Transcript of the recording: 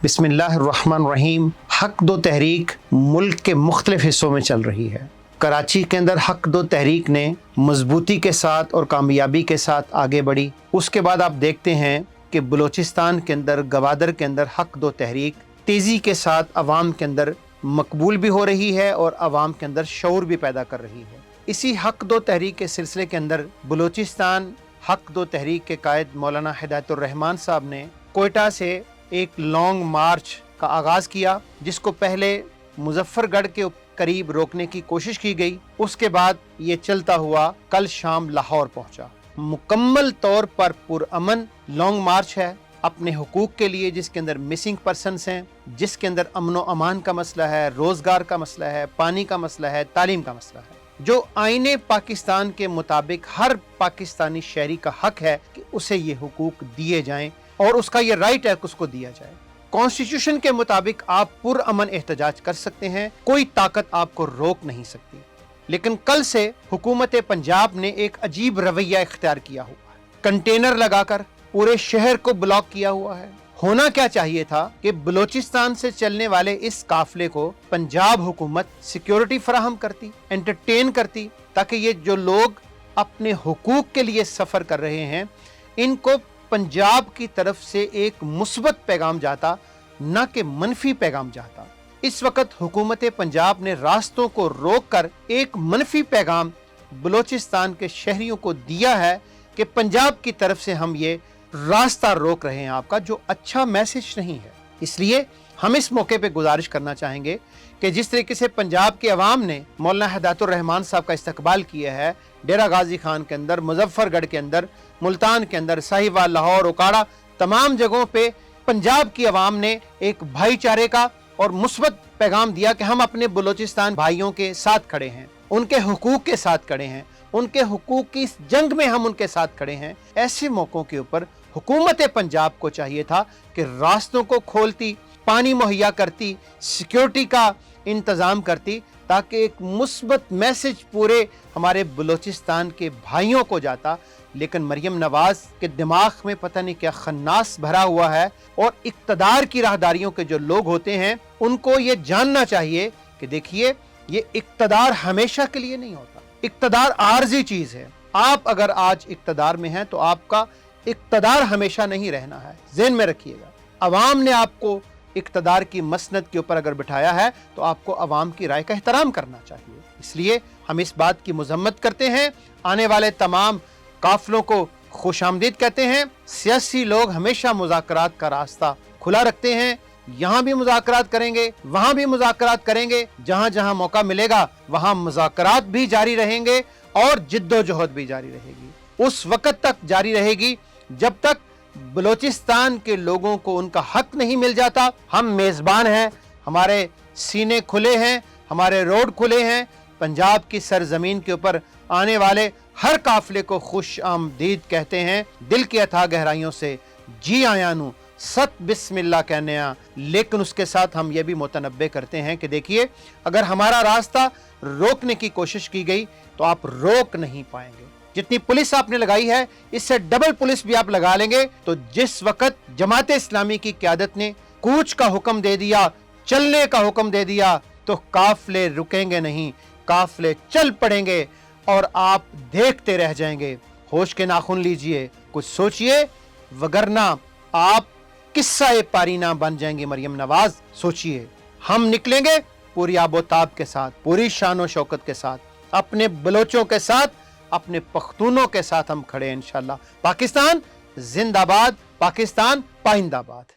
बिस्मिल्लाहिर्रहमानिर्रहीम। हक दो तहरीक मुल्क के मुख्तलिफ हिस्सों में चल रही है। कराची के अंदर हक दो तहरीक ने मजबूती के साथ और कामयाबी के साथ आगे बढ़ी। उसके बाद आप देखते हैं कि बलूचिस्तान के अंदर गवादर के अंदर हक दो तहरीक तेज़ी के साथ अवाम के अंदर मकबूल भी हो रही है और अवाम के अंदर शऊर भी पैदा कर रही है। इसी हक दो तहरीक के सिलसिले के अंदर बलूचिस्तान हक दो तहरीक के कायद मौलाना हिदायतुर रहमान साहब ने कोयटा से एक लॉन्ग मार्च का आगाज किया, जिसको पहले मुजफ्फरगढ़ के करीब रोकने की कोशिश की गई। उसके बाद ये चलता हुआ कल शाम लाहौर पहुंचा। मुकम्मल तौर पर पुरअमन लॉन्ग मार्च है अपने हुकूक के लिए, जिसके अंदर मिसिंग पर्सन्स हैं, जिसके अंदर अमन व अमान का मसला है, रोजगार का मसला है, पानी का मसला है, तालीम का मसला है। जो आईने पाकिस्तान के मुताबिक हर पाकिस्तानी शहरी का हक है कि उसे ये हुकूक दिए जाएं और उसका ये राइट है कि उसको दिया जाए। कॉन्स्टिट्यूशन के मुताबिक आप पुरअमन एहतजाज कर सकते हैं, कोई ताकत आपको रोक नहीं सकती। लेकिन कल से हुकूमत पंजाब ने एक अजीब रवैया इख्तियार किया हुआ है। कंटेनर लगाकर पूरे शहर को ब्लॉक किया हुआ है। होना क्या चाहिए था कि बलूचिस्तान से चलने वाले इस काफिले को पंजाब हुकूमत सिक्योरिटी फराहम करती, एंटरटेन करती, ताकि ये जो लोग अपने हुकूक के लिए सफर कर रहे हैं इनको पंजाब की तरफ से एक मुस्बत पैगाम जाता, न कि मनफी पैगाम जाता। इस वक्त हुकूमत पंजाब ने रास्तों को रोककर एक मनफी पैगाम बलूचिस्तान के शहरियों को दिया है कि पंजाब की तरफ से हम ये रास्ता रोक रहे हैं आपका, जो अच्छा मैसेज नहीं है। इसलिए हम इस मौके पे गुजारिश करना चाहेंगे कि जिस तरीके से पंजाब के अवाम ने मौलाना हिदायतुर रहमान साहब का इस्तकबाल किया है डेरा गाजी खान के अंदर, मुजफ्फरगढ़ के अंदर, मुल्तान के अंदर, साहिवाल, लाहौर, उकाड़ा, तमाम जगहों पे पंजाब की अवाम ने एक भाईचारे का और मुस्बत पैगाम दिया कि हम अपने बलूचिस्तान भाइयों के साथ खड़े हैं, उनके हुकूक के साथ खड़े हैं, उनके हुकूक की इस जंग में हम उनके साथ खड़े हैं। ऐसे मौकों के ऊपर हुकूमत पंजाब को चाहिए था कि रास्तों को खोलती, पानी मुहैया करती, सिक्योरिटी का इंतजाम करती, ताकि एक मुस्बत मैसेज पूरे हमारे बलूचिस्तान के भाइयों को जाता। लेकिन मरियम नवाज के दिमाग में पता नहीं क्या खन्नास भरा हुआ है, और इक्तदार की राहदारियों के जो लोग होते हैं उनको ये जानना चाहिए कि देखिए, ये इक्तदार हमेशा के लिए नहीं होता। इक्तदार आर्जी चीज है। आप अगर आज इक्तदार में हैं तो आपका इक्तदार हमेशा नहीं रहना है, ज़हन में रखिएगा। अवाम ने आपको इक्तदार की मसनद के ऊपर अगर बिठाया है तो आपको अवाम की राय का एहतराम करना चाहिए। इसलिए हम इस बात की मजम्मत करते हैं, आने वाले तमाम काफिलों को खुशामदीद कहते हैं। सियासी लोग हमेशा मुज़ाकरात का रास्ता खुला रखते हैं, यहाँ भी मुज़ाकरात करेंगे, वहाँ भी मुज़ाकरात करेंगे, जहाँ जहाँ मौका मिलेगा वहाँ मुज़ाकरात भी जारी रहेंगे और जिद्दोजहद भी जारी रहेगी। उस वक़्त तक जारी रहेगी जब तक बलूचिस्तान के लोगों को उनका हक नहीं मिल जाता। हम मेज़बान हैं, हमारे सीने खुले हैं, हमारे रोड खुले हैं। पंजाब की सरजमीन के ऊपर आने वाले हर काफिले को खुश आमदीद कहते हैं। दिल की अथाह गहराइयों से जी आया नू सत बिस्मिल्लाह कहने आ। लेकिन उसके साथ हम ये भी मुतनब्बे करते हैं कि देखिए, अगर हमारा रास्ता रोकने की कोशिश की गई तो आप रोक नहीं पाएंगे। जितनी पुलिस आपने लगाई है इससे डबल पुलिस भी आप लगा लेंगे। तो जिस वक्त जमात इस्लामी की क़यादत ने कूच का हुक्म दे दिया, चलने का हुक्म दे दिया, तो काफिले रुकेंगे नहीं, काफिले चल पड़ेंगे और आप देखते रह जाएंगे। होश के नाखून लीजिए, कुछ सोचिए, वगरना आप किस्सा पारीना बन जाएंगे। मरियम नवाज, सोचिए। हम निकलेंगे पूरी आबोताब के साथ, पूरी शान व शौकत के साथ, अपने बलोचों के साथ, अपने पख्तूनों के साथ हम खड़े हैं इंशाअल्लाह। पाकिस्तान जिंदाबाद, पाकिस्तान पाइंदाबाद।